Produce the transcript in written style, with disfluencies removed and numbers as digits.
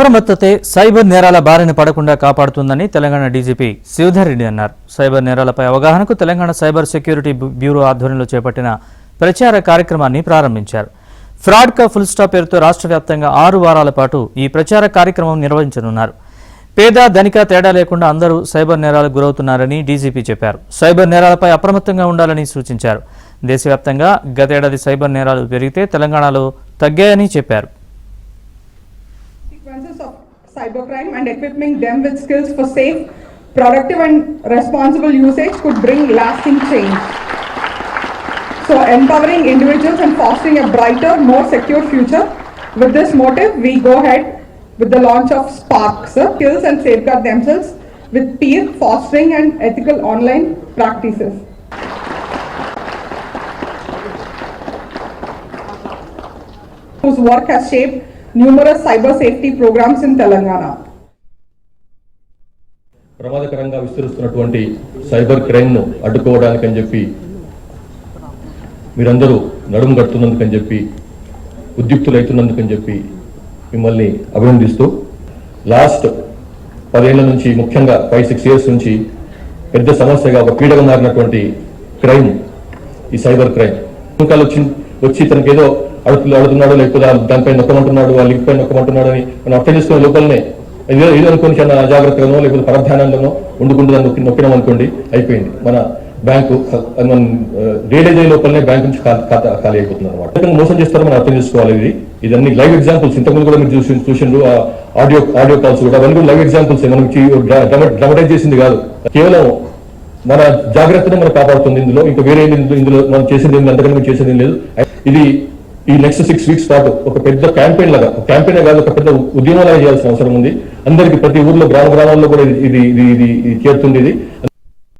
అప్రమత్తతే cyber నేరాల బారిన పడకుండా కాపాడుతుందని తెలంగాణ డీజీపీ శ్రీధర్ రెడ్డి అన్నారు. సైబర్ నేరాలపై అవగాహనకు తెలంగాణ సైబర్ సెక్యూరిటీ బ్యూరో ఆధ్వర్యంలో చేపట్టిన ప్రచార కార్యక్రమాన్ని ప్రారంభించారు. ఫ్రాడ్ కా ఫుల్ స్టాప్ పేరుతో రాష్ట్ర వ్యాప్తంగా 6 వారాల పాటు ఈ ప్రచార కార్యక్రమం నిర్వహించనున్నారు. పేద ధనిక తేడా లేకుండా అందరూ సైబర్ నేరాలకు గురవుతున్నారని డీజీపీ చెప్పారు. సైబర్ నేరాలపై అప్రమత్తంగా ఉండాలని సూచించారు. దేశవ్యాప్తంగా గతేడాది సైబర్ నేరాలు పెరిగితే తెలంగాణలో తగ్గాయని చెప్పారు. Of cybercrime and equipping them with skills for safe, productive and responsible usage could bring lasting change. So empowering individuals and fostering a brighter, more secure future. With this motive, we go ahead with the launch of Spark, skills and safeguard themselves with peer fostering and ethical online practices. Whose work has shaped numerous cyber safety programs in Telangana. ప్రమాదకరంగా విస్తరిస్తున్నటువంటి cyber crime ను అడ్డుకోవడానికని చెప్పి మీరందరూ నడుము కడుతున్నందుకని చెప్పి ఉద్యుక్తులైతున్నందుకని చెప్పి మిమ్మల్ని అభినందిస్తూ last 10 ఏళ్ల నుంచి ముఖ్యంగా 5-6 ఇయర్స్ నుంచి పెద్ద సమస్యగా ఒక పీడగా మారినటువంటి క్రైమ్ ఈ సైబర్ క్రైమ్. ఇంకా వచ్చి తనకి ఏదో అడుగుతున్నాడు, లేకపోతే దానిపై నొక్కమంటున్నాడు, ఆ లింక్ పై నొక్కమంటున్నాడు అని మనం అర్థం చేసుకునే లోపలనే ఏదో అనుకోని చాలా అజాగ్రత్తగానో లేకపోతే పరధ్యానంలోనో ఉండుకుంటూ దాన్ని నొక్కినాం అనుకోండి, అయిపోయింది. మన బ్యాంకు మనం రియలైజ్ అయ్యే లోపలనే బ్యాంక్ నుంచి ఖాళీ అయిపోతుంది అనమాట. మోసం చేస్తారో మనం అర్థం చేసుకోవాలి. ఇదన్నీ లైవ్ ఎగ్జాంపుల్స్. ఇంతకుముందు కూడా మీరు చూసిండ్రు ఆడియో కాల్స్ కూడా, అవన్నీ కూడా లైవ్ ఎగ్జాంపుల్స్. మనం డ్రామటైజ్ చేసింది కాదు, కేవలం మన జాగ్రత్తను మనం కాపాడుతుంది. ఇందులో ఇంకా వేరే ఇందులో మనం చేసేది అంతకన్నా మేము చేసేది లేదు. ఇది ఈ నెక్స్ట్ 6 వీక్స్ పాటు ఒక పెద్ద క్యాంపెయిన్ కాదు, ఒక పెద్ద ఉద్యమం లాగా చేయాల్సిన అవసరం ఉంది. అందరికి ప్రతి ఊర్లో గ్రామాల్లో కూడా ఇది చేరుతుంది. ఇది